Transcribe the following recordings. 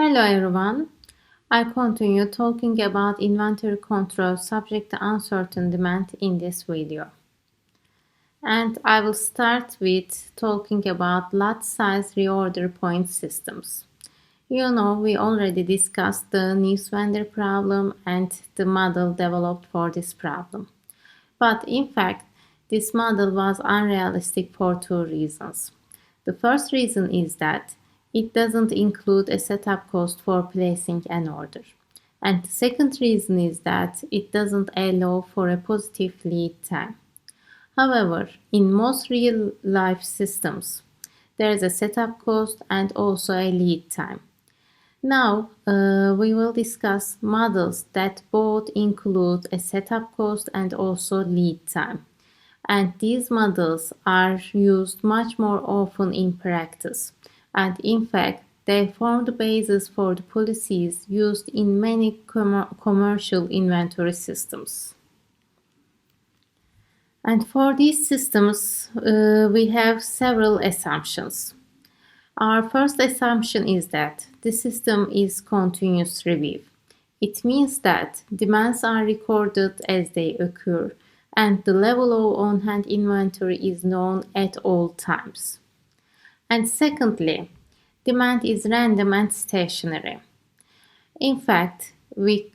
Hello everyone. I continue talking about inventory control subject to uncertain demand in this video. And I will start with talking about lot size reorder point systems. You know, we already discussed the news vendor problem and the model developed for this problem. But in fact, this model was unrealistic for two reasons. The first reason is that it doesn't include a setup cost for placing an order. And the second reason is that it doesn't allow for a positive lead time. However, in most real-life systems, there is a setup cost and also a lead time. Now, we will discuss models that both include a setup cost and also lead time. And these models are used much more often in practice. And in fact, they form the basis for the policies used in many commercial inventory systems. And for these systems, we have several assumptions. Our first assumption is that the system is continuous review. It means that demands are recorded as they occur and the level of on-hand inventory is known at all times. And secondly, demand is random and stationary. In fact, we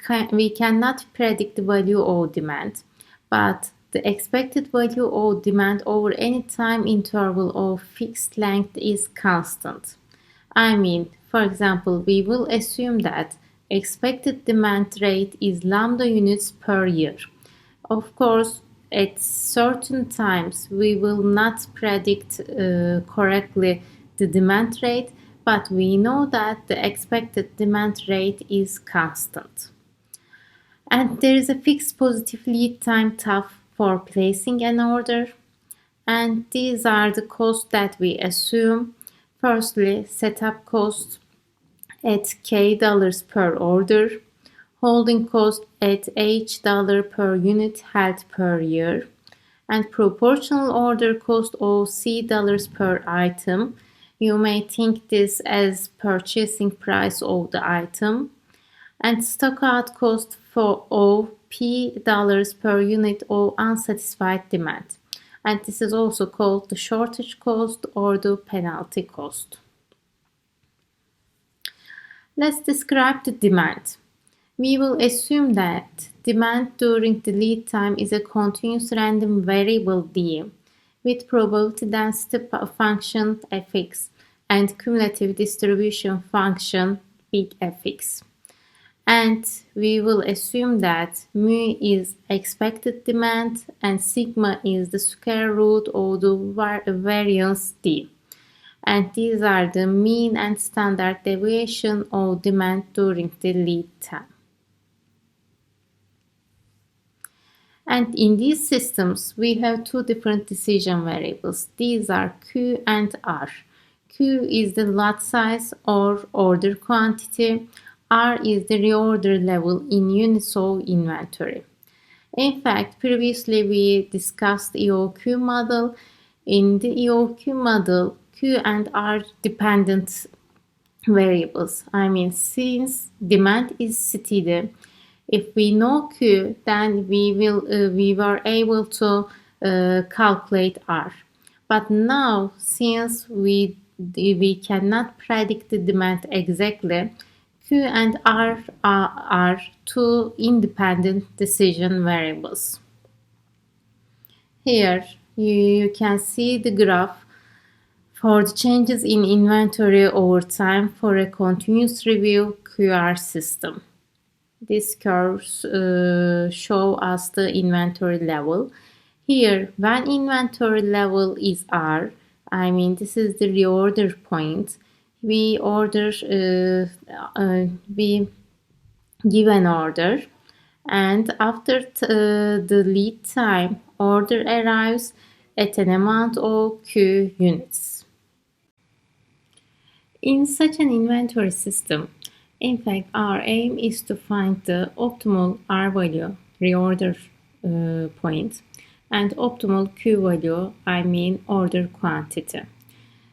cannot predict the value of demand, but the expected value of demand over any time interval of fixed length is constant. I mean, for example, we will assume that expected demand rate is lambda units per year. Of course, at certain times we will not predict correctly the demand rate, but we know that the expected demand rate is constant. And there is a fixed positive lead time tau for placing an order, and these are the costs that we assume. Firstly, setup cost at K dollars per order, holding cost at H dollar per unit held per year, and proportional order cost of C dollars per item. You may think this as purchasing price of the item, and stock out cost for of P dollars per unit of unsatisfied demand. And this is also called the shortage cost or the penalty cost. Let's describe the demand. We will assume that demand during the lead time is a continuous random variable D with probability density function fx and cumulative distribution function big Fx. And we will assume that mu is expected demand and sigma is the square root of the variance D. And these are the mean and standard deviation of demand during the lead time. And in these systems, we have two different decision variables. These are Q and R. Q is the lot size or order quantity. R is the reorder level in units of inventory. In fact, previously we discussed EOQ model. In the EOQ model, Q and R dependent variables. I mean, since demand is steady, if we know Q, then we were able to calculate R. But now, since we cannot predict the demand exactly, Q and R are two independent decision variables. Here you can see the graph for the changes in inventory over time for a continuous review QR system. These curves show us the inventory level. Here, when inventory level is R, I mean this is the reorder point, we give an order, and after the lead time, order arrives at an amount of Q units. In such an inventory system, in fact, our aim is to find the optimal R value, reorder point, and optimal Q value, I mean order quantity.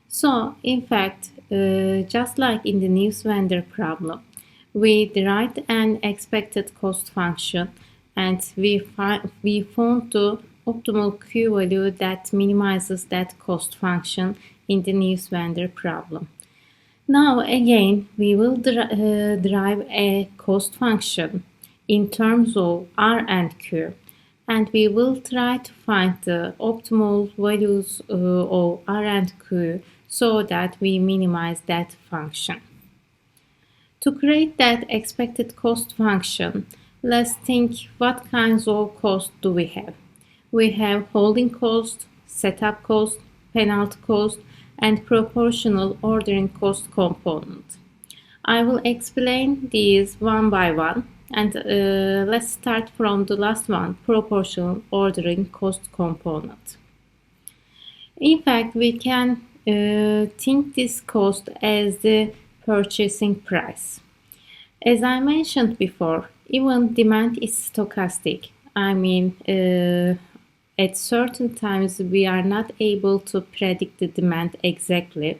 So, in fact, just like in the news vendor problem, we derived an expected cost function and we found the optimal Q value that minimizes that cost function in the news vendor problem. Now again, we will derive a cost function in terms of R and Q, and we will try to find the optimal values of R and Q so that we minimize that function. To create that expected cost function, let's think what kinds of cost do we have. We have holding cost, setup cost, penalty cost, and proportional ordering cost component. I will explain these one by one, and let's start from the last one, proportional ordering cost component. In fact, we can think this cost as the purchasing price. As I mentioned before, even demand is stochastic. I mean, at certain times we are not able to predict the demand exactly,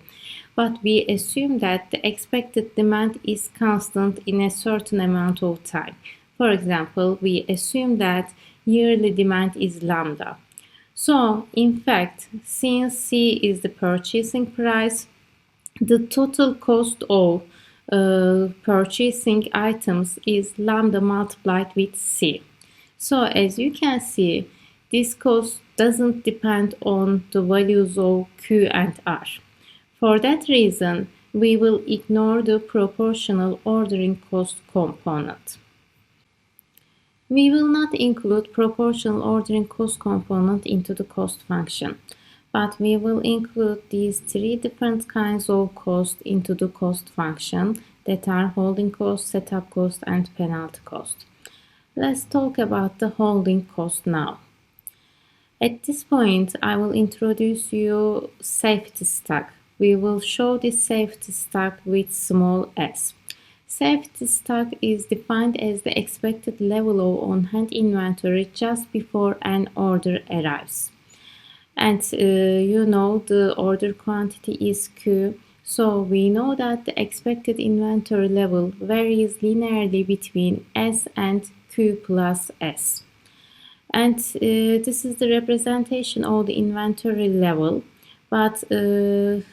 but we assume that the expected demand is constant in a certain amount of time. For example, we assume that yearly demand is lambda. So, in fact, since C is the purchasing price, the total cost of purchasing items is lambda multiplied with C. So, as you can see, this cost doesn't depend on the values of Q and R. For that reason, we will ignore the proportional ordering cost component. We will not include proportional ordering cost component into the cost function, but we will include these three different kinds of cost into the cost function that are holding cost, setup cost, and penalty cost. Let's talk about the holding cost now. At this point, I will introduce you safety stock. We will show this safety stock with small s. Safety stock is defined as the expected level of on-hand inventory just before an order arrives. And you know the order quantity is Q, so we know that the expected inventory level varies linearly between S and Q plus S. And this is the representation of the inventory level, but this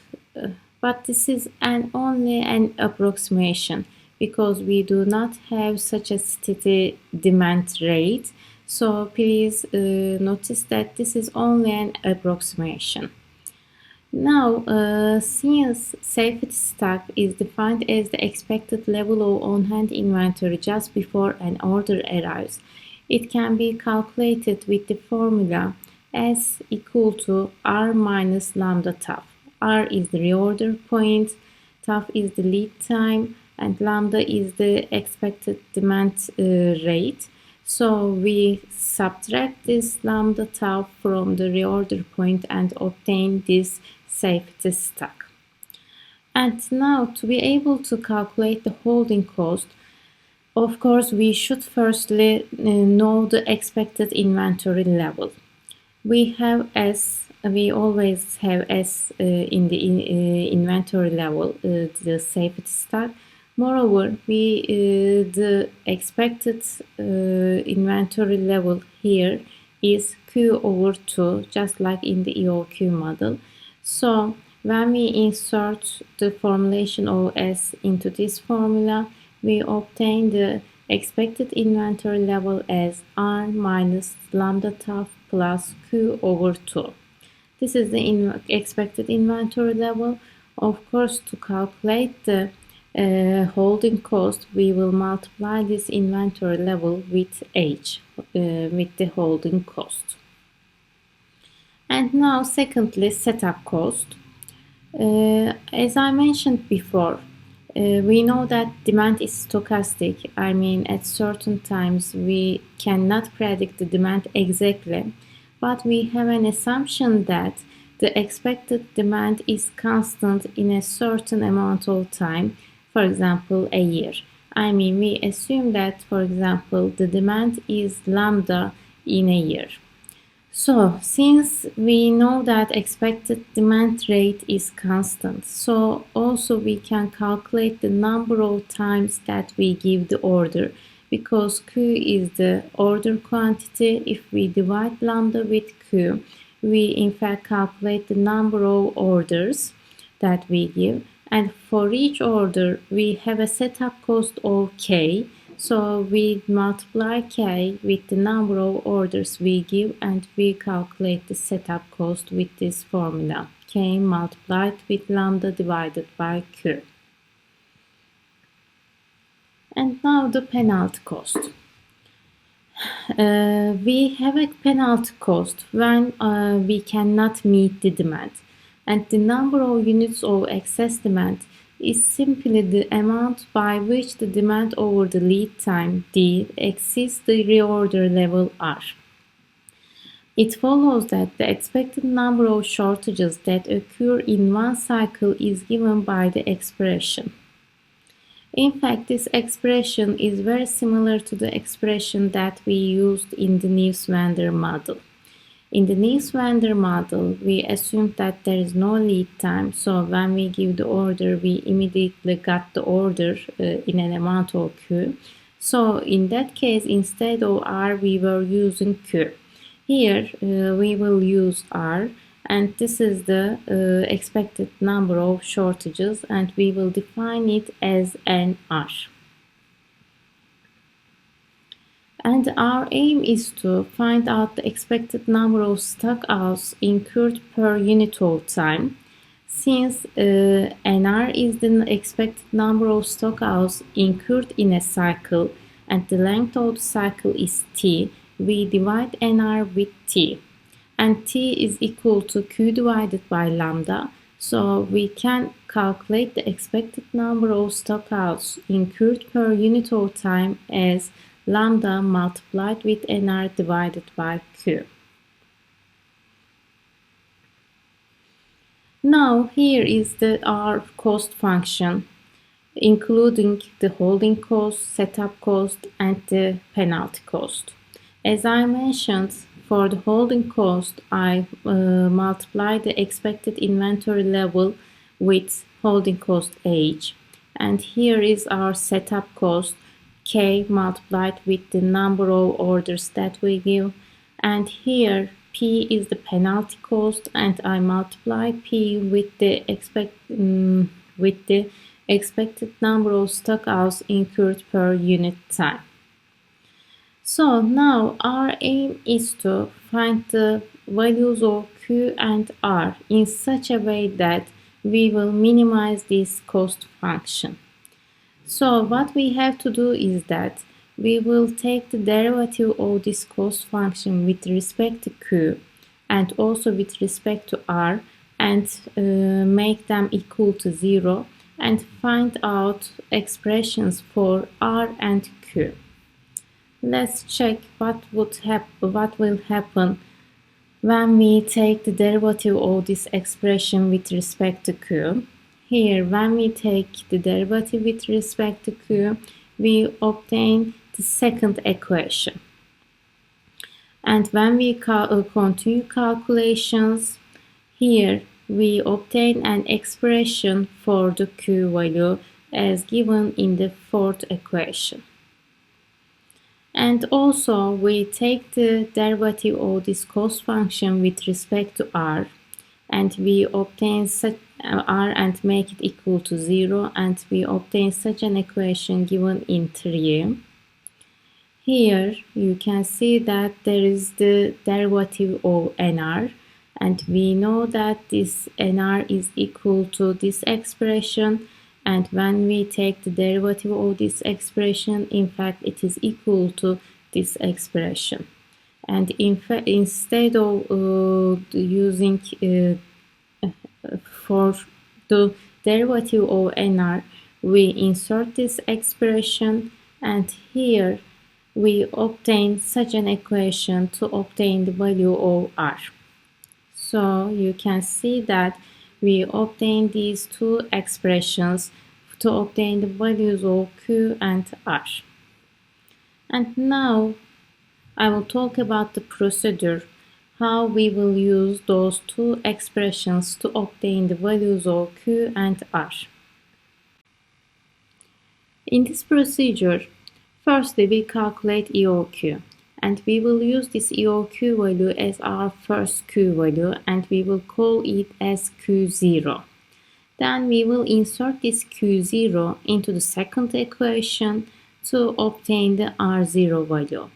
is only an approximation because we do not have such a steady demand rate. So please notice that this is only an approximation. Now, since safety stock is defined as the expected level of on-hand inventory just before an order arrives, it can be calculated with the formula S equal to R minus lambda TAF. R is the reorder point, TAF is the lead time, and lambda is the expected demand rate. So we subtract this lambda TAF from the reorder point and obtain this safety stock. And now to be able to calculate the holding cost, of course, we should firstly know the expected inventory level. We have S, we always have S in the inventory level, the safety stock. Moreover, the expected inventory level here is Q over 2, just like in the EOQ model. So when we insert the formulation of S into this formula, we obtain the expected inventory level as R minus lambda TAF plus Q over 2. This is the expected inventory level. Of course, to calculate the holding cost, we will multiply this inventory level with H, with the holding cost. And now, secondly, setup cost. As I mentioned before, we know that demand is stochastic. I mean, at certain times we cannot predict the demand exactly, but we have an assumption that the expected demand is constant in a certain amount of time, for example, a year. I mean, we assume that, for example, the demand is lambda in a year. So, since we know that expected demand rate is constant, so also we can calculate the number of times that we give the order, because Q is the order quantity. If we divide lambda with Q, we in fact calculate the number of orders that we give, and for each order we have a setup cost of K. So we multiply K with the number of orders we give, and we calculate the setup cost with this formula, K multiplied with lambda divided by Q. And now the penalty cost. We have a penalty cost when we cannot meet the demand, and the number of units of excess demand is simply the amount by which the demand over the lead time D exceeds the reorder level R. It follows that the expected number of shortages that occur in one cycle is given by the expression. In fact, this expression is very similar to the expression that we used in the Neves-Vander model. In the Neves-Vander model, we assumed that there is no lead time, so when we give the order, we immediately got the order in an amount of Q. So in that case, instead of R, we were using Q. Here, we will use R, and this is the expected number of shortages, and we will define it as an R. And our aim is to find out the expected number of stock hours incurred per unit of time. Since NR is the expected number of stock hours incurred in a cycle, and the length of the cycle is T, we divide NR with T. And T is equal to Q divided by lambda. So we can calculate the expected number of stock hours incurred per unit of time as lambda multiplied with NR divided by Q. Now here is our cost function, including the holding cost, setup cost, and the penalty cost. As I mentioned, for the holding cost, I multiply the expected inventory level with holding cost H. And here is our setup cost, K multiplied with the number of orders that we give. And here P is the penalty cost, and I multiply P with the expected number of stock hours incurred per unit time. So now our aim is to find the values of Q and R in such a way that we will minimize this cost function. So what we have to do is that we will take the derivative of this cost function with respect to Q and also with respect to R, and make them equal to 0, and find out expressions for R and Q. Let's check what will happen when we take the derivative of this expression with respect to Q. Here, when we take the derivative with respect to Q, we obtain the second equation. And when we continue calculations, here we obtain an expression for the Q value as given in the fourth equation. And also we take the derivative of this cost function with respect to R, and we obtain such R and make it equal to 0, and we obtain such an equation given in 3. Here you can see that there is the derivative of NR, and we know that this NR is equal to this expression, and when we take the derivative of this expression, in fact it is equal to this expression. And in fact, instead of using for the derivative of NR, we insert this expression, and here we obtain such an equation to obtain the value of R. So you can see that we obtain these two expressions to obtain the values of Q and R. And now I will talk about the procedure, how we will use those two expressions to obtain the values of Q and R. In this procedure, firstly we calculate EOQ, and we will use this EOQ value as our first Q value, and we will call it as Q0. Then we will insert this Q0 into the second equation to obtain the R0 value.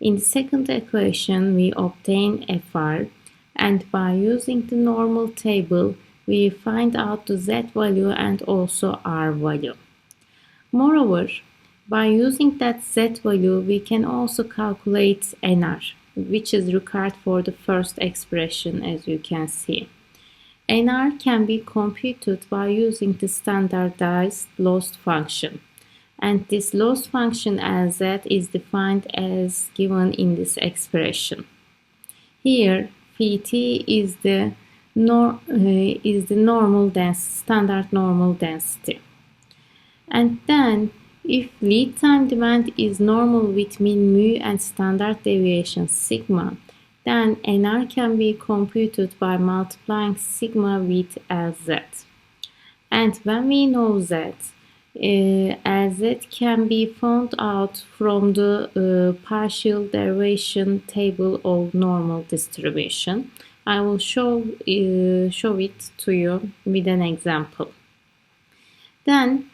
In the second equation, we obtain FR, and by using the normal table, we find out the Z value and also R value. Moreover, by using that Z value, we can also calculate NR, which is required for the first expression, as you can see. NR can be computed by using the standardized loss function. And this loss function LZ is defined as given in this expression. Here, Pht is the normal density, standard normal density. And then, if lead time demand is normal with mean mu and standard deviation sigma, then NR can be computed by multiplying sigma with LZ. And when we know that, LZ can be found out from the partial derivation table of normal distribution. I will show it to you with an example. Then,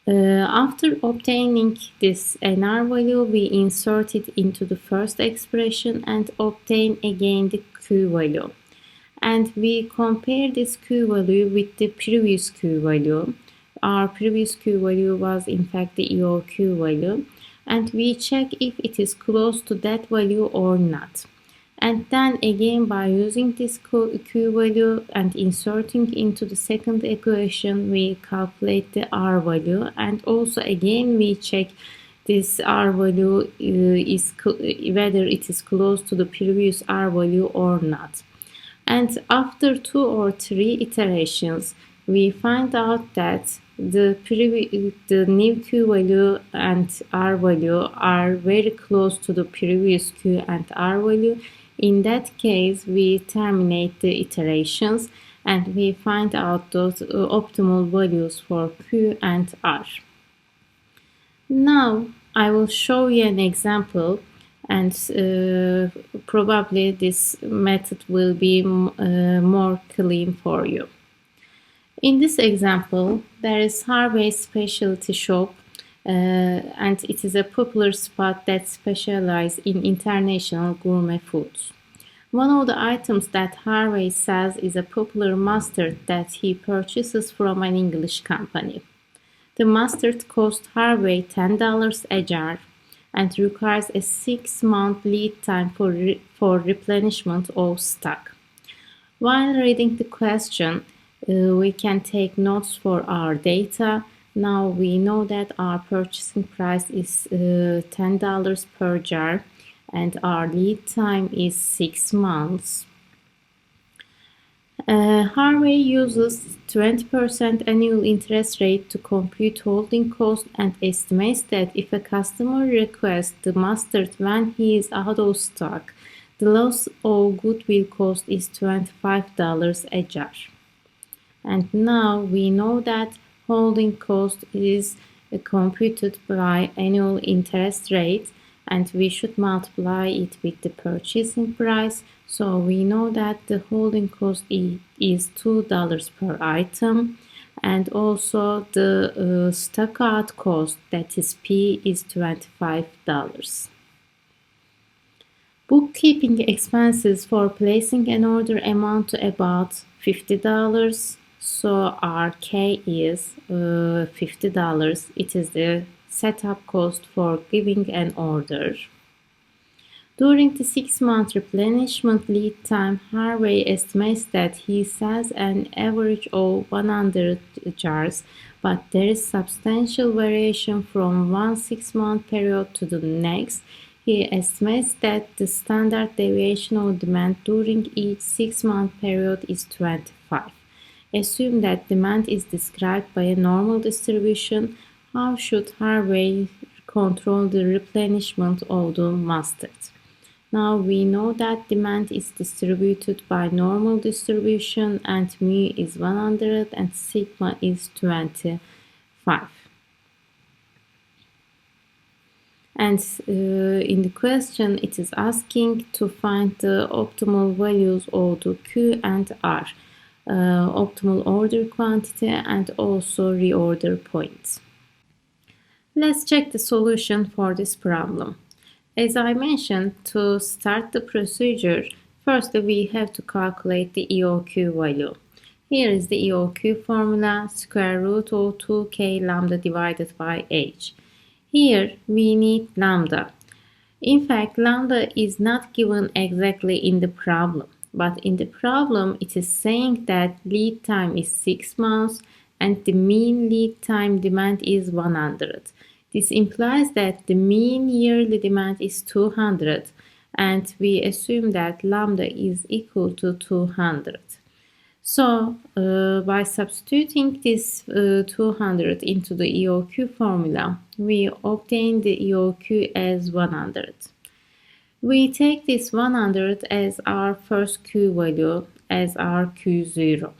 after obtaining this NR value, we insert it into the first expression and obtain again the Q value. And we compare this Q value with the previous Q value. Our previous Q value was in fact the EOQ value, and we check if it is close to that value or not. And then again, by using this Q value and inserting into the second equation, we calculate the R value, and also again we check this R value whether it is close to the previous R value or not. And after 2 or 3 iterations, we find out that the new Q value and R value are very close to the previous Q and R value. In that case, we terminate the iterations and we find out those optimal values for Q and R. Now, I will show you an example, and probably this method will be more clean for you. In this example, there is Harvey's specialty shop, and it is a popular spot that specializes in international gourmet foods. One of the items that Harvey sells is a popular mustard that he purchases from an English company. The mustard costs Harvey $10 a jar and requires a 6-month lead time for replenishment of stock. While reading the question, we can take notes for our data. Now we know that our purchasing price is $10 per jar and our lead time is 6 months. Harvey uses 20% annual interest rate to compute holding cost and estimates that if a customer requests the mustard when he is out of stock, the loss of goodwill cost is $25 a jar. And now we know that holding cost is computed by annual interest rate, and we should multiply it with the purchasing price. So we know that the holding cost is $2 per item, and also the stock out cost, that is P, is $25. Bookkeeping expenses for placing an order amount to about $50. So our K is $50. It is the setup cost for giving an order. During the 6-month replenishment lead time, Harvey estimates that he sells an average of 100 jars, but there is substantial variation from one 6-month period to the next. He estimates that the standard deviation of demand during each 6-month period is 25. Assume that demand is described by a normal distribution. How should Harvey control the replenishment of the mustard? Now we know that demand is distributed by normal distribution and mu is 100 and sigma is 25. And in the question, it is asking to find the optimal values of the Q and R, optimal order quantity and also reorder points. Let's check the solution for this problem. As I mentioned, to start the procedure, first we have to calculate the EOQ value. Here is the EOQ formula, square root of 2k lambda divided by h. Here we need lambda. In fact, lambda is not given exactly in the problem, but in the problem it is saying that lead time is 6 months and the mean lead time demand is 100. This implies that the mean yearly demand is 200 and we assume that lambda is equal to 200. So by substituting this 200 into the EOQ formula, we obtain the EOQ as 100. We take this 100 as our first Q value, as our Q0.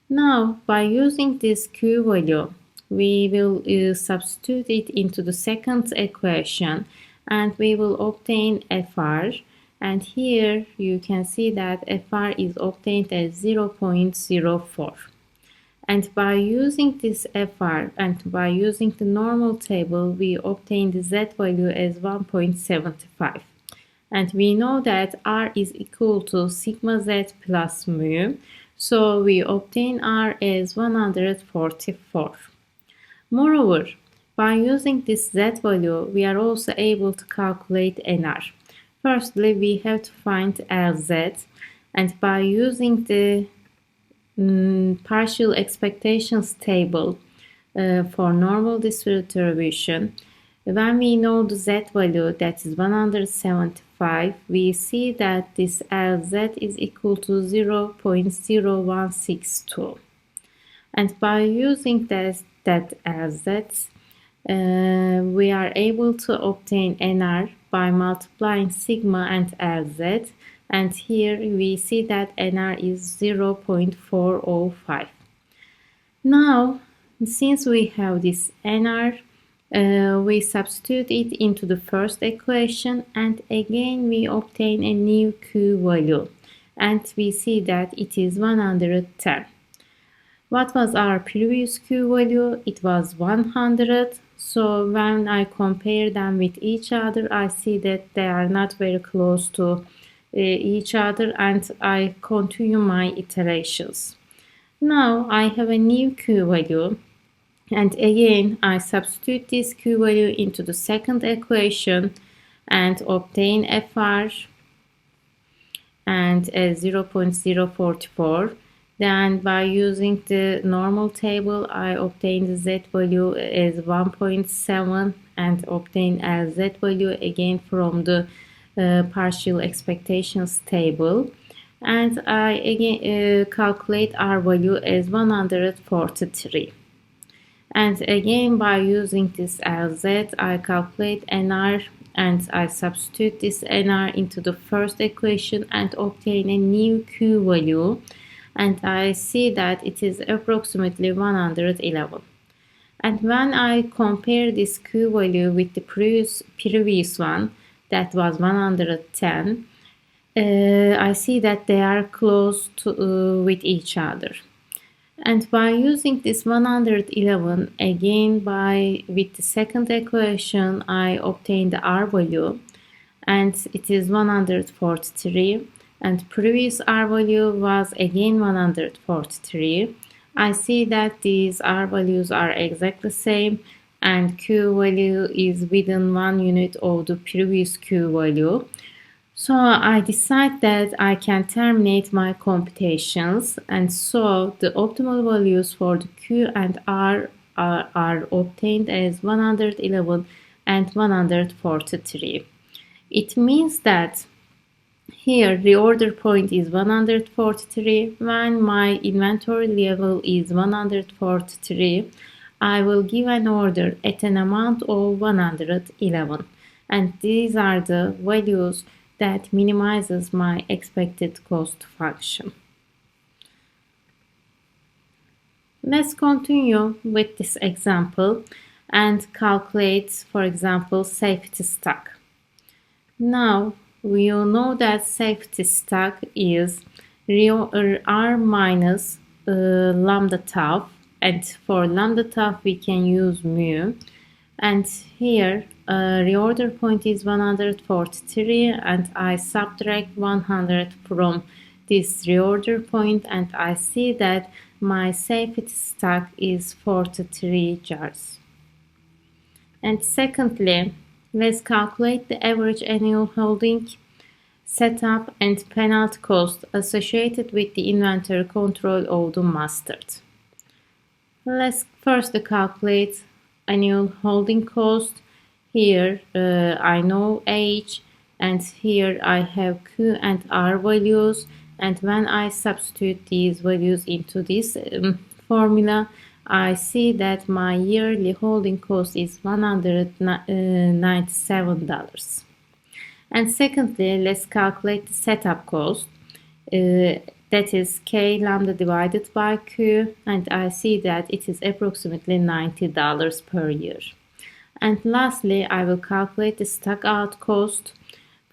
Now, by using this Q value, we will substitute it into the second equation and we will obtain FR. And here you can see that FR is obtained as 0.04. And by using this FR and by using the normal table, we obtain the Z value as 1.75. And we know that R is equal to sigma Z plus mu. So we obtain R as 144. Moreover, by using this Z value, we are also able to calculate NR. Firstly, we have to find LZ, and by using the partial expectations table for normal distribution, when we know the Z value, that is 175, we see that this LZ is equal to 0.0162. And by using that LZ, we are able to obtain NR by multiplying sigma and LZ, and here we see that NR is 0.405. Now, since we have this NR, we substitute it into the first equation and again we obtain a new Q value and we see that it is 110. What was our previous Q value? It was 100. So when I compare them with each other, I see that they are not very close to each other and I continue my iterations. Now I have a new Q value and again I substitute this Q value into the second equation and obtain FR and 0.044. Then by using the normal table, I obtain the Z value as 1.7 and obtain a Z value again from the partial expectations table. And I again calculate R value as 143. And again by using this LZ, I calculate NR and I substitute this NR into the first equation and obtain a new Q value. And I see that it is approximately 111. And when I compare this Q value with the previous one, that was 110, I see that they are close to, with each other. And by using this 111, again with the second equation, I obtain the R value, and it is 143. And previous R value was again 143. I see that these R values are exactly the same and Q value is within 1 unit of the previous Q value. So I decide that I can terminate my computations and so the optimal values for the Q and R are obtained as 111 and 143. It means that here reorder point is 143. When my inventory level is 143, I will give an order at an amount of 111. And these are the values that minimizes my expected cost function. Let's continue with this example and calculate, for example, safety stock. Now, we all know that safety stock is R minus lambda tau, and for lambda tau we can use mu, and here reorder point is 143, and I subtract 100 from this reorder point, and I see that my safety stock is 43 jars. And secondly, let's calculate the average annual holding, setup, and penalty cost associated with the inventory control of the mustard. Let's first calculate annual holding cost. Here I know H, and here I have Q and R values, and when I substitute these values into this formula, I see that my yearly holding cost is $197. And secondly, let's calculate the setup cost. That is K lambda divided by Q, and I see that it is approximately $90 per year. And lastly, I will calculate the stock out cost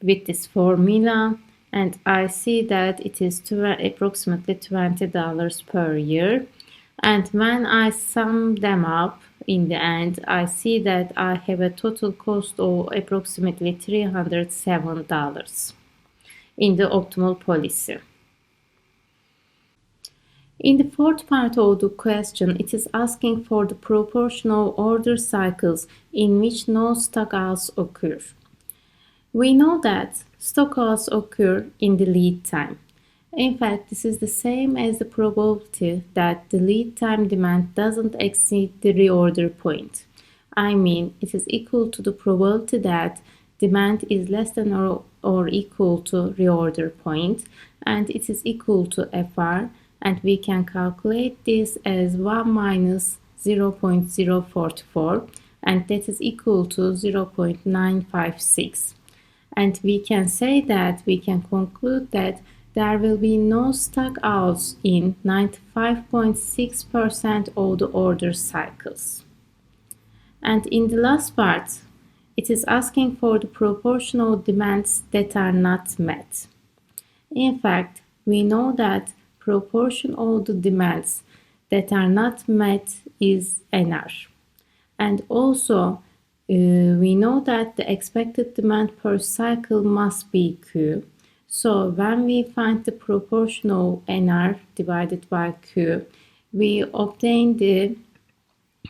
with this formula, and I see that it is approximately $20 per year. And when I sum them up in the end, I see that I have a total cost of approximately $307 in the optimal policy. In the fourth part of the question, it is asking for the proportion of order cycles in which no stockouts occur. We know that stockouts occur in the lead time. In fact, this is the same as the probability that the lead time demand doesn't exceed the reorder point. I mean, it is equal to the probability that demand is less than or equal to reorder point, and it is equal to FR, and we can calculate this as 1 minus 0.044, and that is equal to 0.956. And we can say that we can conclude that there will be no stock outs in 95.6% of the order cycles. And in the last part, it is asking for the proportion of demands that are not met. In fact, we know that proportion of the demands that are not met is NR. And also, we know that the expected demand per cycle must be Q. So when we find the proportion of NR divided by Q, we obtain the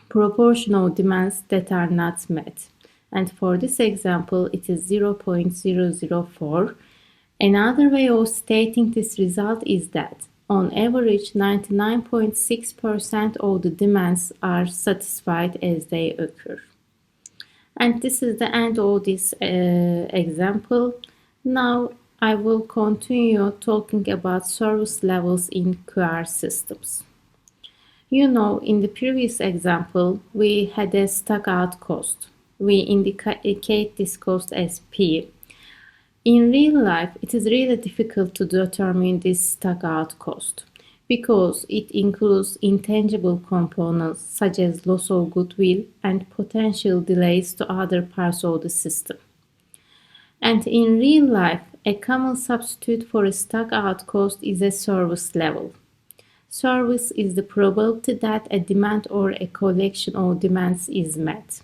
proportion of demands that are not met. And for this example, it is 0.004. Another way of stating this result is that on average, 99.6% of the demands are satisfied as they occur. And this is the end of this example. Now I will continue talking about service levels in QR systems. You know, in the previous example, we had a stock out cost. We indicate this cost as P. In real life, it is really difficult to determine this stock out cost because it includes intangible components such as loss of goodwill and potential delays to other parts of the system. And in real life, a common substitute for a stock out cost is a service level. Service is the probability that a demand or a collection of demands is met.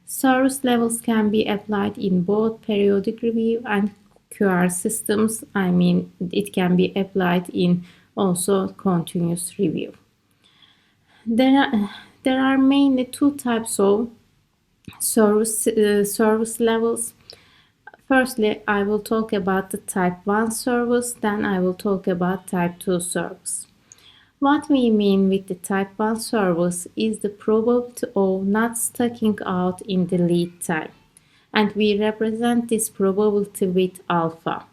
Service levels can be applied in both periodic review and QR systems. I mean, it can be applied in also continuous review. There are mainly two types of service levels. Firstly, I will talk about the type 1 service, then I will talk about type 2 service. What we mean with the type 1 service is the probability of not stocking out in the lead time. And we represent this probability with alpha.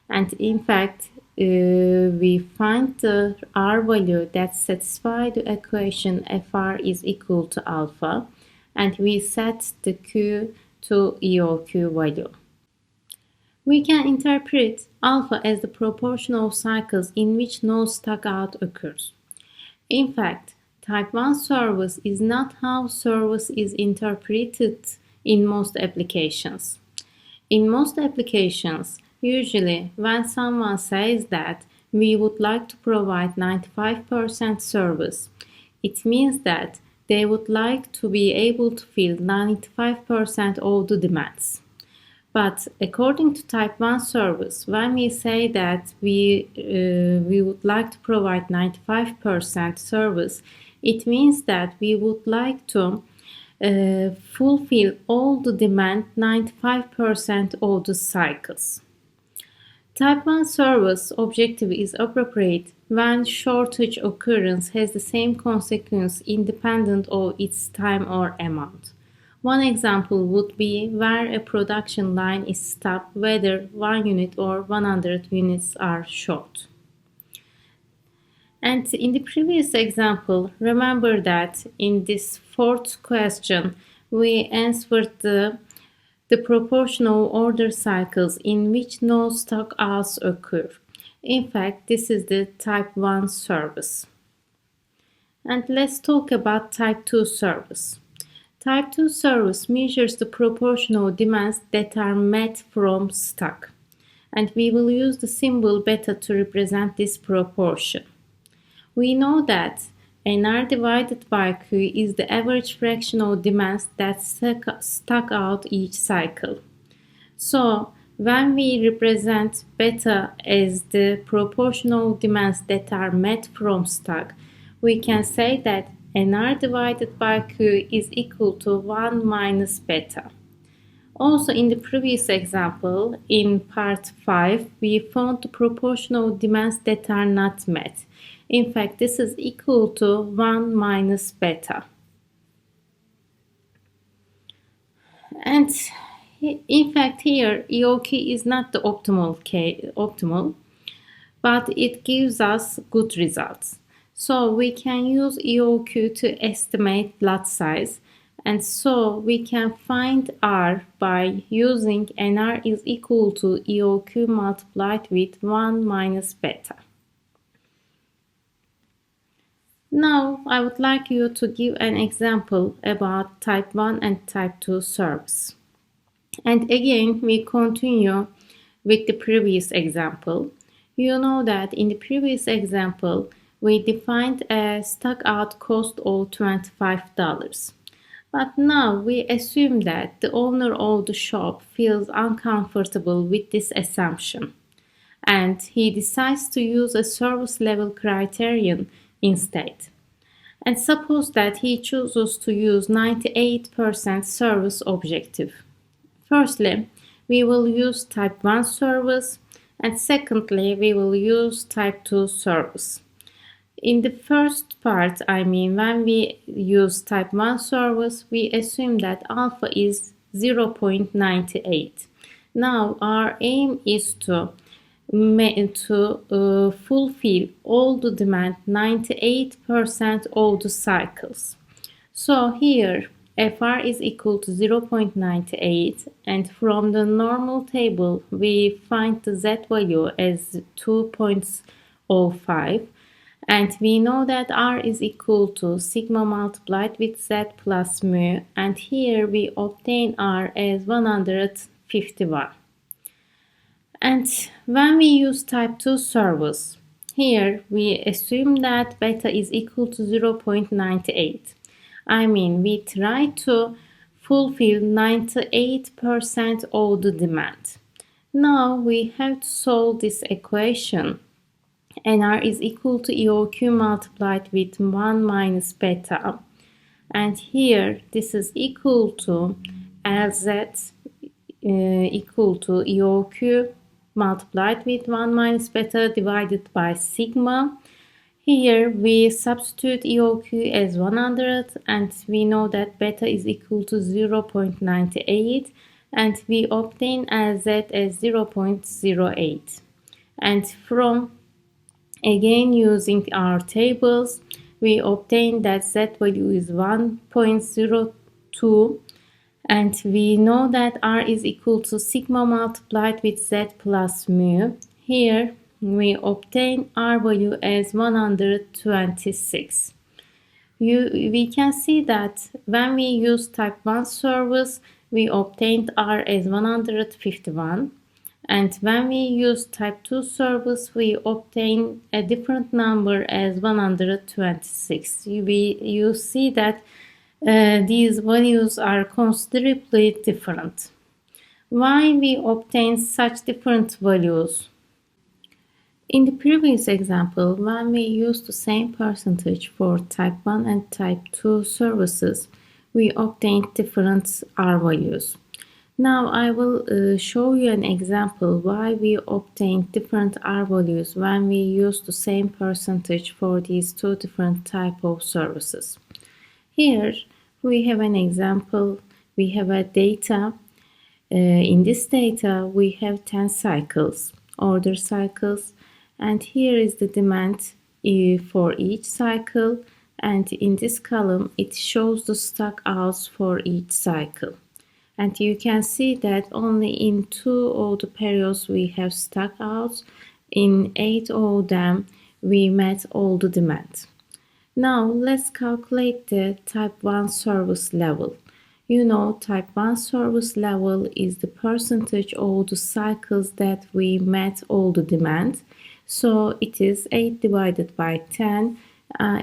And in fact, we find the R value that satisfies the equation FR is equal to alpha. And we set the Q to EOQ value. We can interpret alpha as the proportion of cycles in which no stockout occurs. In fact, type 1 service is not how service is interpreted in most applications. In most applications, usually when someone says that we would like to provide 95% service, it means that they would like to be able to fill 95% of the demands. But according to type 1 service, when we say that we would like to provide 95% service, it means that we would like to fulfill all the demand 95% of the cycles. Type 1 service objective is appropriate when shortage occurrence has the same consequence independent of its time or amount. One example would be where a production line is stopped whether 1 unit or 100 units are short. And in the previous example, remember that in this fourth question, we answered the proportional order cycles in which no stockouts occur. In fact, this is the type 1 service. And let's talk about type 2 service. Type 2 service measures the proportional demands that are met from stock. And we will use the symbol beta to represent this proportion. We know that NR divided by Q is the average fraction of demands that stock out each cycle. So, when we represent beta as the proportional demands that are met from stock, we can say that NR divided by Q is equal to 1 minus beta. Also, in the previous example, in part 5, we found the proportional demands that are not met. In fact, this is equal to 1 minus beta. And in fact, here EOQ is not the optimal, but it gives us good results. So we can use EOQ to estimate lot size, and so we can find R by using NR is equal to EOQ multiplied with 1 minus beta. Now I would like you to give an example about type 1 and type 2 service. And again, we continue with the previous example. You know that in the previous example, we defined a stock out cost of $25. But now we assume that the owner of the shop feels uncomfortable with this assumption, and he decides to use a service level criterion instead. And suppose that he chooses to use 98% service objective. Firstly, we will use type 1 service, and secondly, we will use type 2 service. In the first part, when we use type 1 service, we assume that alpha is 0.98. Now, our aim is to fulfill all the demand 98% of the cycles. So here, FR is equal to 0.98, and from the normal table, we find the Z value as 2.05. And we know that R is equal to sigma multiplied with Z plus mu, and here we obtain R as 151. And when we use type 2 service, here we assume that beta is equal to 0.98. We try to fulfill 98% of the demand. Now we have to solve this equation. NR is equal to EOQ multiplied with 1 minus beta. And here this is equal to LZ equal to EOQ multiplied with 1 minus beta divided by sigma. Here we substitute EOQ as 100, and we know that beta is equal to 0.98, and we obtain LZ as 0.08. And from again using our tables, we obtain that Z value is 1.02, And we know that R is equal to sigma multiplied with Z plus mu. Here we obtain R value as 126. We can see that when we use type 1 service, we obtained R as 151. And when we use type 2 service, we obtain a different number as 126. You see that these values are considerably different. Why we obtain such different values? In the previous example, when we used the same percentage for type 1 and type 2 services, we obtained different R values. Now I will show you an example why we obtained different R values when we use the same percentage for these two different type of services. Here we have an example. We have a data. In this data we have 10 cycles, order cycles, and here is the demand for each cycle, and in this column it shows the stock outs for each cycle. And you can see that only in 2 of the periods we have stock outs. In 8 of them we met all the demand. Now let's calculate the type 1 service level. You know, type 1 service level is the percentage of the cycles that we met all the demand. So it is 8 divided by 10.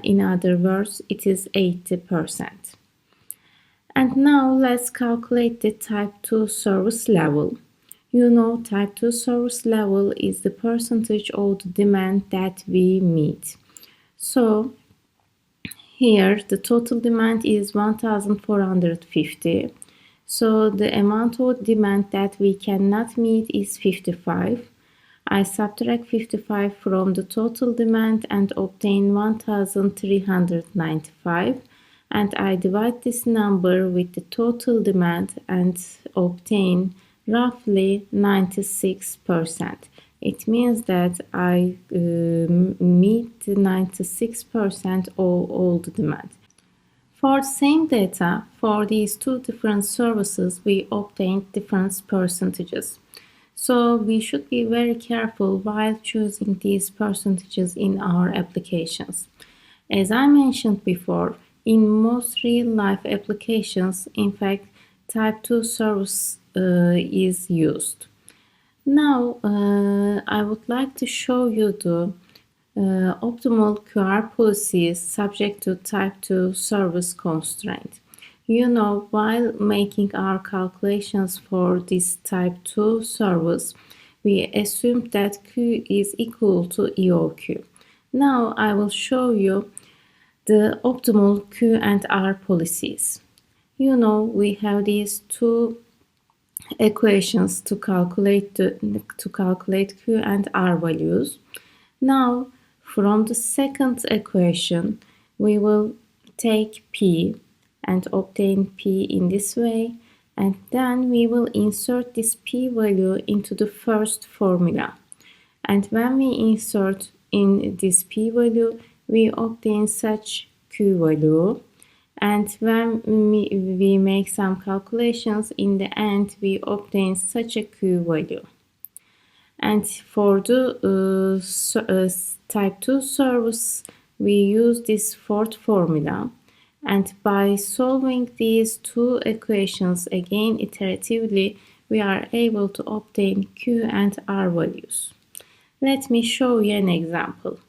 In other words, it is 80%. And now let's calculate the type 2 service level. You know, type 2 service level is the percentage of the demand that we meet. So here the total demand is 1450. So the amount of demand that we cannot meet is 55. I subtract 55 from the total demand and obtain 1395. And I divide this number with the total demand and obtain roughly 96%. It means that I meet 96% of all the demand. For the same data, for these two different services, we obtained different percentages. So we should be very careful while choosing these percentages in our applications. As I mentioned before, in most real-life applications, in fact, type 2 service is used. Now, I would like to show you the optimal QR policies subject to type 2 service constraint. You know, while making our calculations for this type 2 service, we assumed that Q is equal to EOQ. Now I will show you the optimal Q and R policies. You know, we have these two equations to calculate Q and R values. Now, from the second equation, we will take P and obtain P in this way, and then we will insert this P value into the first formula. And when we insert in this P value, we obtain such Q value. And when we make some calculations, in the end we obtain such a Q value. And for the type 2 service, we use this fourth formula. And by solving these two equations again iteratively, we are able to obtain Q and R values. Let me show you an example.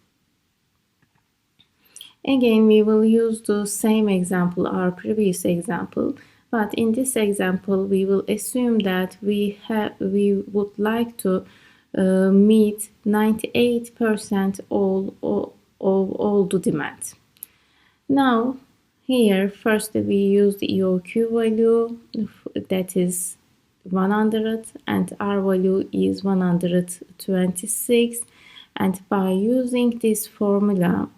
Again, we will use the same example, our previous example, but in this example, we will assume that we would like to meet 98% of all the demand. Now, here, first we use the EOQ value, that is 100, and R value is 126. And by using this formula,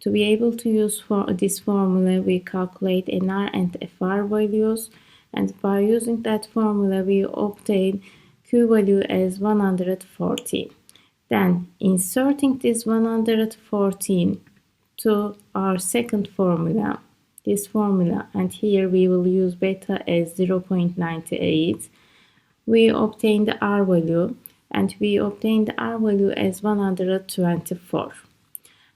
to be able to use this formula, we calculate NR and FR values. And by using that formula, we obtain Q value as 114. Then, inserting this 114 to our second formula, this formula, and here we will use beta as 0.98. We obtain the R value, and we obtain the R value as 124.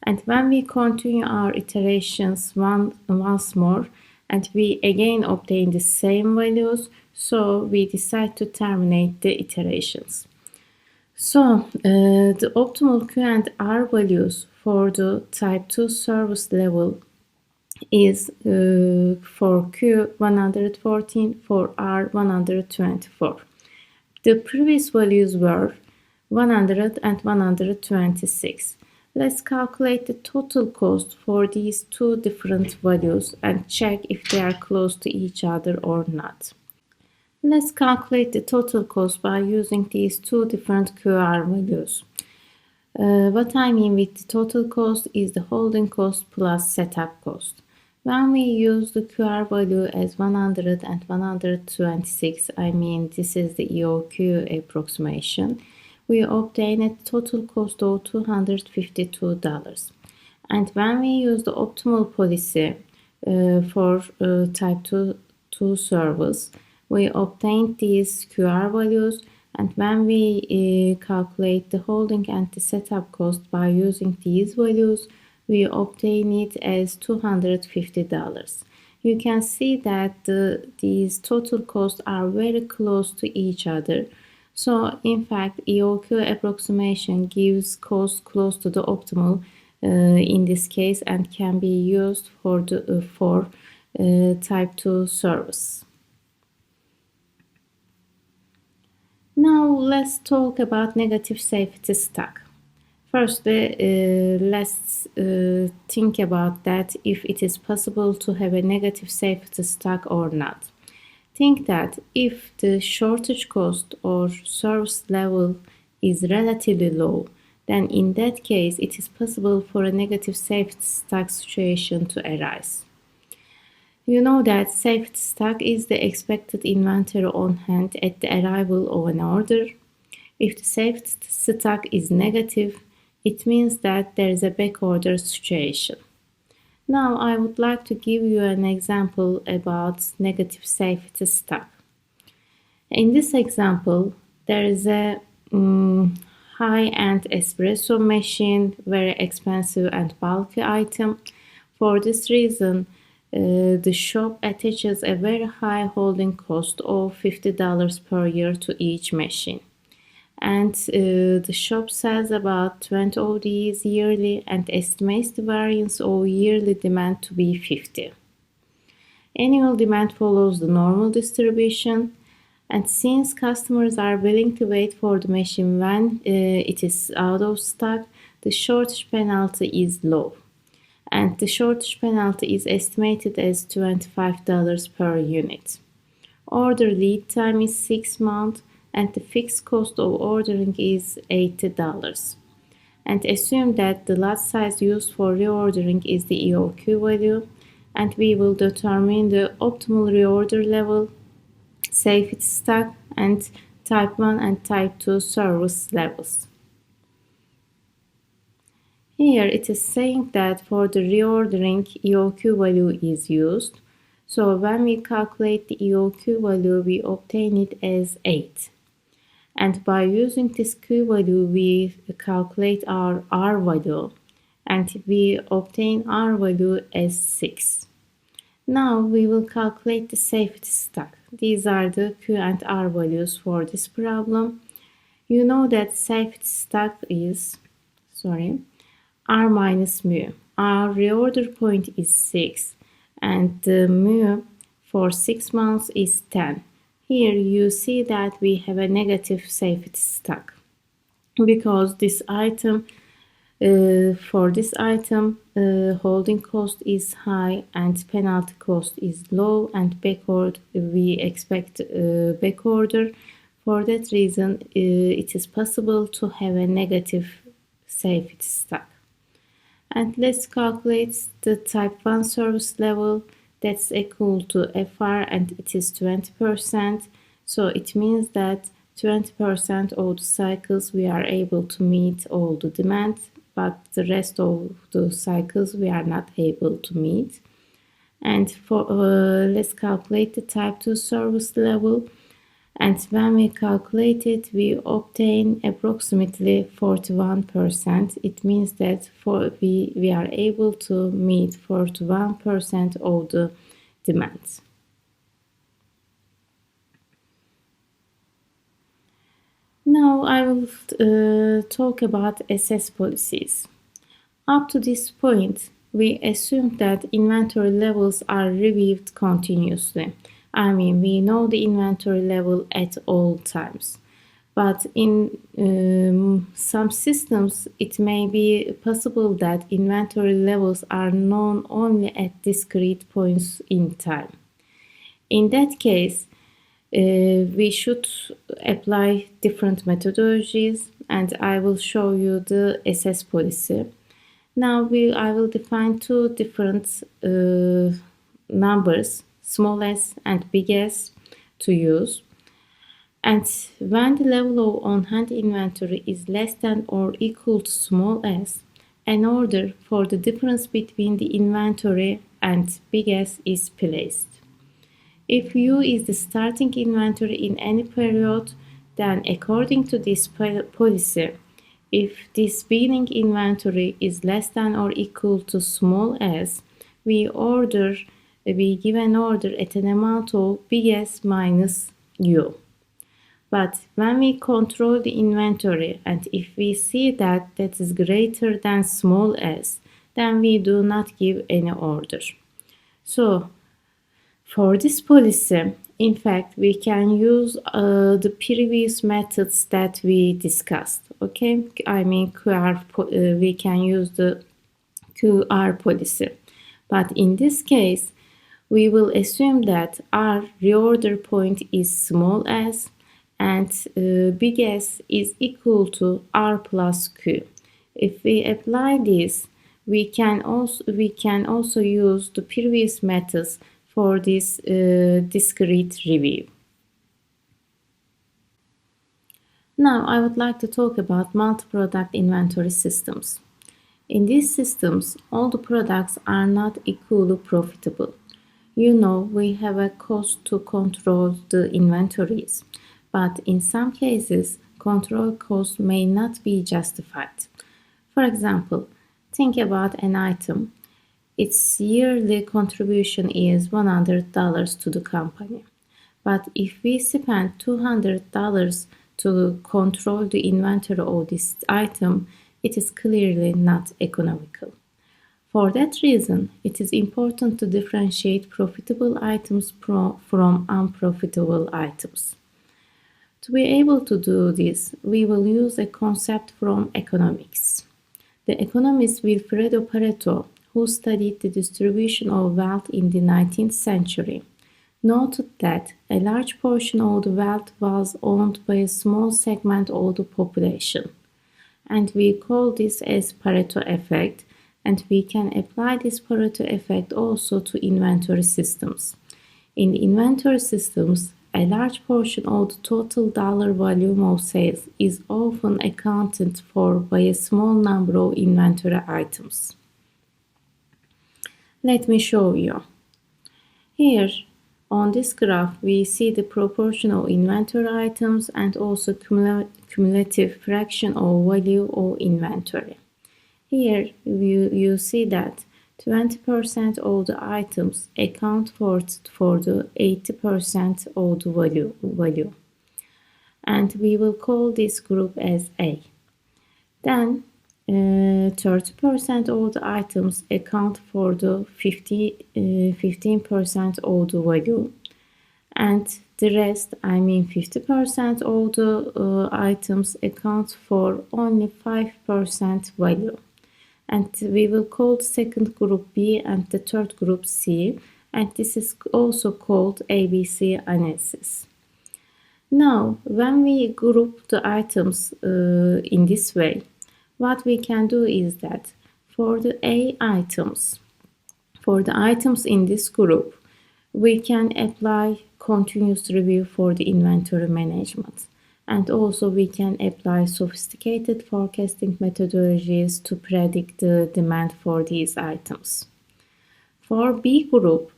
And when we continue our iterations once more, and we again obtain the same values, so we decide to terminate the iterations. So the optimal Q and R values for the type 2 service level is for Q 114, for R 124. The previous values were 100 and 126. Let's calculate the total cost for these two different values and check if they are close to each other or not. Let's calculate the total cost by using these two different QR values. What I mean with the total cost is the holding cost plus setup cost. When we use the QR value as 100 and 126, I mean this is the EOQ approximation, we obtain a total cost of $252. And when we use the optimal policy for type 2 service, we obtain these QR values, and when we calculate the holding and the setup cost by using these values, we obtain it as $250. You can see that these total costs are very close to each other. So in fact, EOQ approximation gives cost close to the optimal in this case and can be used for type 2 service. Now let's talk about negative safety stock. Firstly, let's think about that if it is possible to have a negative safety stock or not. Think that if the shortage cost or service level is relatively low, then in that case it is possible for a negative safety stock situation to arise. You know that safety stock is the expected inventory on hand at the arrival of an order. If the safety stock is negative, it means that there is a backorder situation. Now I would like to give you an example about negative safety stock. In this example, there is a high-end espresso machine, very expensive and bulky item. For this reason, the shop attaches a very high holding cost of $50 per year to each machine. And the shop sells about 20 of these yearly and estimates the variance of yearly demand to be 50. Annual demand follows the normal distribution, and since customers are willing to wait for the machine when it is out of stock, the shortage penalty is low. And the shortage penalty is estimated as $25 per unit. Order lead time is 6 months, and the fixed cost of ordering is $80. And assume that the lot size used for reordering is the EOQ value, and we will determine the optimal reorder level, safety stock, and type 1 and type 2 service levels. Here it is saying that for the reordering, EOQ value is used. So when we calculate the EOQ value, we obtain it as 8. And by using this Q value, we calculate our R value, and we obtain R value as 6. Now we will calculate the safety stock. These are the Q and R values for this problem. You know that safety stock is, R minus mu. Our reorder point is 6, and the mu for 6 months is 10. Here you see that we have a negative safety stock because this item, for this item, holding cost is high and penalty cost is low, and we expect backorder. For that reason, it is possible to have a negative safety stock. And let's calculate the type 1 service level. That's equal to FR, and it is 20%. So it means that 20% of the cycles we are able to meet all the demand, but the rest of the cycles we are not able to meet. And let's calculate the type 2 service level. And when we calculate it, we obtain approximately 41%. It means that we are able to meet 41% of the demand. Now I will talk about SS policies. Up to this point, we assume that inventory levels are reviewed continuously. I mean, we know the inventory level at all times. But in some systems, it may be possible that inventory levels are known only at discrete points in time. In that case, we should apply different methodologies, and I will show you the SS policy. Now I will define two different numbers, small s and big S, to use. And when the level of on-hand inventory is less than or equal to small s, an order for the difference between the inventory and big S is placed. If U is the starting inventory in any period, then according to this policy, if this beginning inventory is less than or equal to small s, we give an order at an amount of big S minus U. But when we control the inventory and if we see that that is greater than small s, then we do not give any order. So for this policy, in fact, we can use the previous methods that we discussed. Okay, I mean we can use the QR policy. But in this case, we will assume that our reorder point is small s and big S is equal to R plus Q. If we apply this, we can also use the previous methods for this discrete review. Now I would like to talk about multi-product inventory systems. In these systems, all the products are not equally profitable. You know, we have a cost to control the inventories, but in some cases, control costs may not be justified. For example, think about an item. Its yearly contribution is $100 to the company. But if we spend $200 to control the inventory of this item, it is clearly not economical. For that reason, it is important to differentiate profitable items from unprofitable items. To be able to do this, we will use a concept from economics. The economist Wilfredo Pareto, who studied the distribution of wealth in the 19th century, noted that a large portion of the wealth was owned by a small segment of the population. And we call this as Pareto effect, and we can apply this Pareto effect also to inventory systems. In inventory systems, a large portion of the total dollar volume of sales is often accounted for by a small number of inventory items. Let me show you. Here on this graph, we see the proportion of inventory items and also cumulative fraction of value of inventory. Here you see that 20% of the items account for the 80% of the value. And we will call this group as A. Then 30% of the items account for the 15% of the value, and the rest, I mean 50% of the items account for only 5% value. And we will call the second group B and the third group C, and this is also called ABC analysis. Now, when we group the items in this way, what we can do is that for the A items, for the items in this group, we can apply continuous review for the inventory management. And also we can apply sophisticated forecasting methodologies to predict the demand for these items. For B group,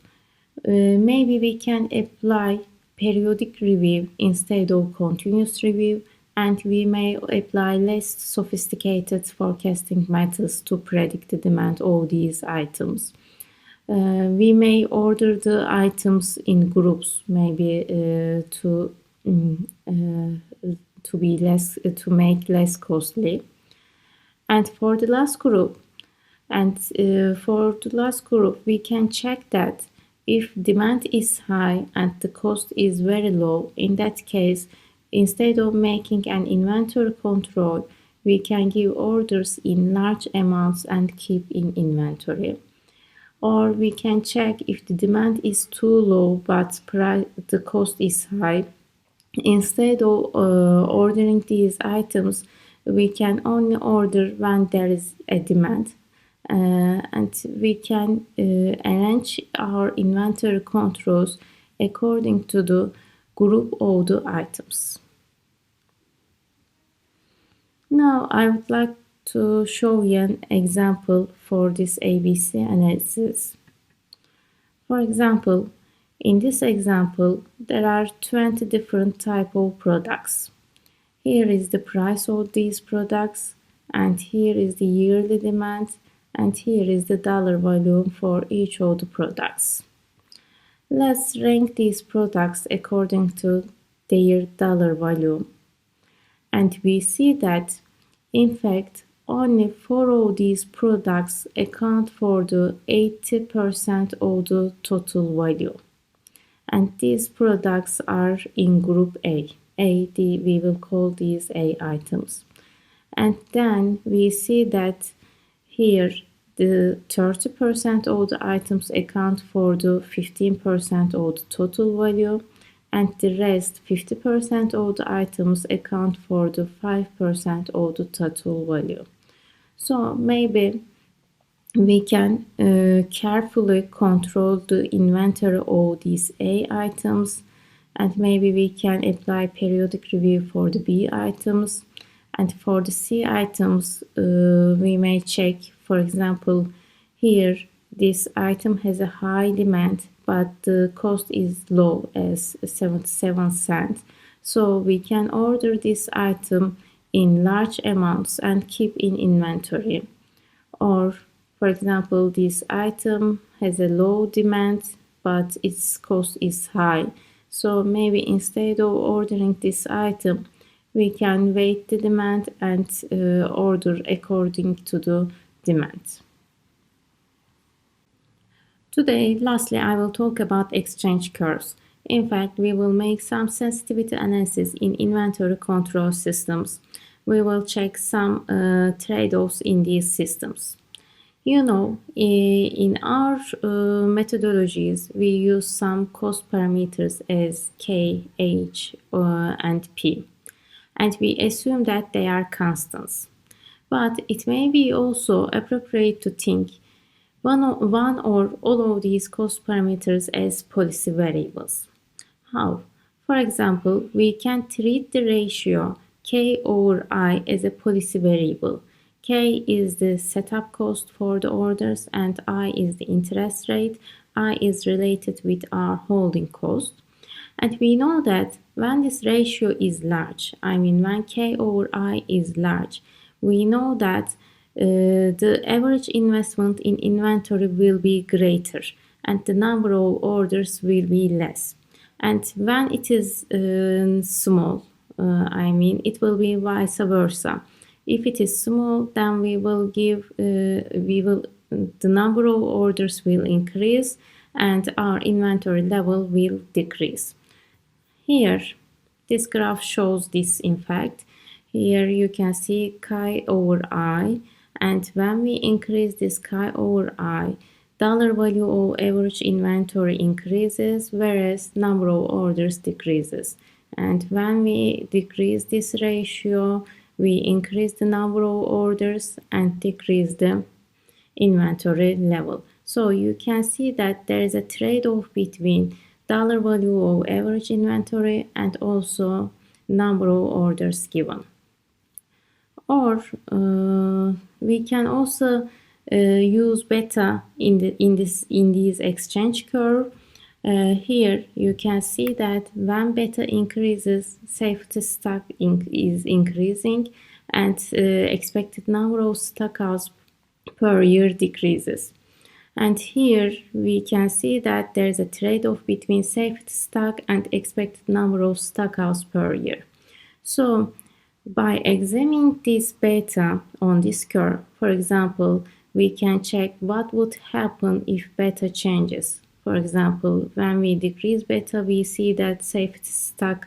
maybe we can apply periodic review instead of continuous review, and we may apply less sophisticated forecasting methods to predict the demand of these items. We may order the items in groups, maybe to be less to make less costly. And for the last group, we can check that if demand is high and the cost is very low. In that case, instead of making an inventory control, we can give orders in large amounts and keep in inventory. Or we can check if the demand is too low but the cost is high. Instead of ordering these items, we can only order when there is a demand. And we can arrange our inventory controls according to the group of the items. Now I would like to show you an example for this ABC analysis. For example, in this example, there are 20 different type of products. Here is the price of these products, and here is the yearly demand, and here is the dollar volume for each of the products. Let's rank these products according to their dollar volume. And we see that, in fact, only 4 of these products account for the 80% of the total value. And these products are in group A. We will call these A items. And then we see that here the 30% of the items account for the 15% of the total value, and the rest 50% of the items account for the 5% of the total value. So maybe we can carefully control the inventory of these A items, and maybe we can apply periodic review for the B items. And for the C items, we may check, for example, here this item has a high demand, but the cost is low as 77 cents. So we can order this item in large amounts and keep in inventory. Or, for example, this item has a low demand, but its cost is high. So maybe instead of ordering this item, we can wait the demand and order according to the demand. Today, lastly, I will talk about exchange curves. In fact, we will make some sensitivity analysis in inventory control systems. We will check some trade-offs in these systems. You know, in our methodologies, we use some cost parameters as K, H, and P. And we assume that they are constants. But it may be also appropriate to think one or all of these cost parameters as policy variables. How? For example, we can treat the ratio K over I as a policy variable. K is the setup cost for the orders, and I is the interest rate. I is related with our holding cost. And we know that when this ratio is large, I mean when K over I is large, we know that the average investment in inventory will be greater and the number of orders will be less. And when it is small, it will be vice versa. If it is small, then the number of orders will increase and our inventory level will decrease. Here, this graph shows this in fact. Here you can see K over I, and when we increase this K over I, dollar value of average inventory increases, whereas number of orders decreases. And when we decrease this ratio, we increase the number of orders and decrease the inventory level. So you can see that there is a trade-off between dollar value of average inventory and also number of orders given. Or we can also use beta in this exchange curve. Here you can see that when beta increases, safety stock is increasing, and expected number of stock hours per year decreases. And here we can see that there's a trade-off between safety stock and expected number of stock hours per year. So by examining this beta on this curve, for example, we can check what would happen if beta changes. For example, when we decrease beta, we see that safety stock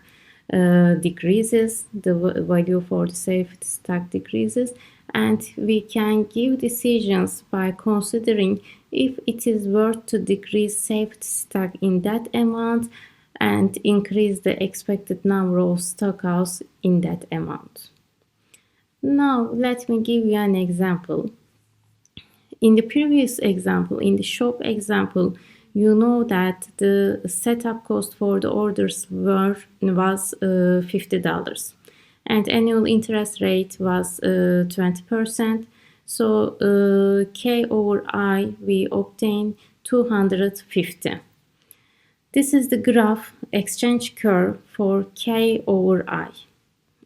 decreases, the value for the safety stock decreases, and we can give decisions by considering if it is worth to decrease safety stock in that amount and increase the expected number of stock hours in that amount. Now let me give you an example. In the previous example, in the shop example, you know that the setup cost for the orders was $50 and annual interest rate was 20%. So K over I, we obtain 250. This is the graph exchange curve for K over I.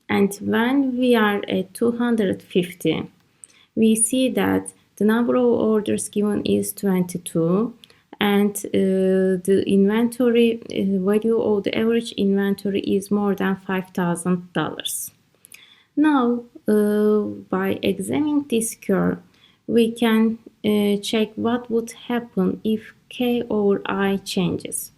And when we are at 250, we see that the number of orders given is 22, and the inventory value of the average inventory is more than $5,000. Now, by examining this curve, we can check what would happen if K over I changes.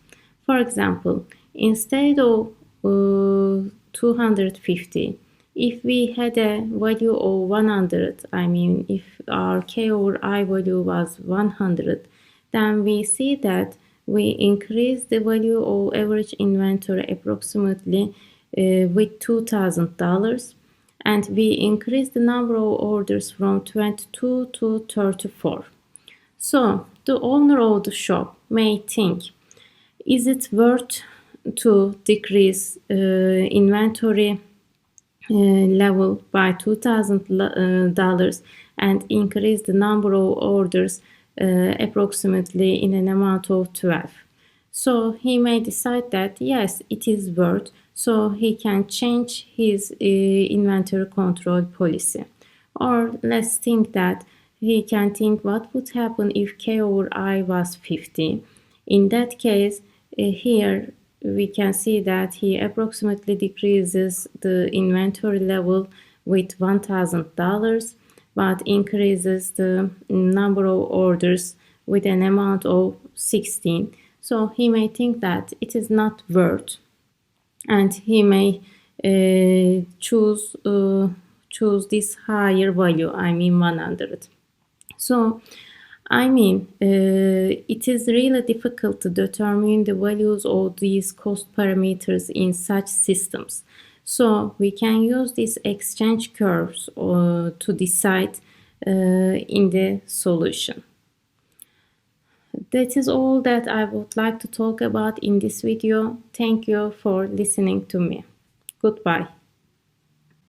For example, instead of 250, if we had a value of 100, I mean if our K over I value was 100, then we see that we increase the value of average inventory approximately with $2,000, and we increase the number of orders from 22 to 34. So the owner of the shop may think, is it worth to decrease inventory level by $2,000 and increase the number of orders approximately in an amount of 12? So he may decide that yes, it is worth, so he can change his inventory control policy. Or let's think that he can think what would happen if K over I was 50. In that case, here we can see that he approximately decreases the inventory level with $1,000, but increases the number of orders with an amount of 16. So he may think that it is not worth, and he may choose this higher value, I mean 100. So it is really difficult to determine the values of these cost parameters in such systems. So we can use these exchange curves to decide in the solution. That is all that I would like to talk about in this video. Thank you for listening to me. Goodbye.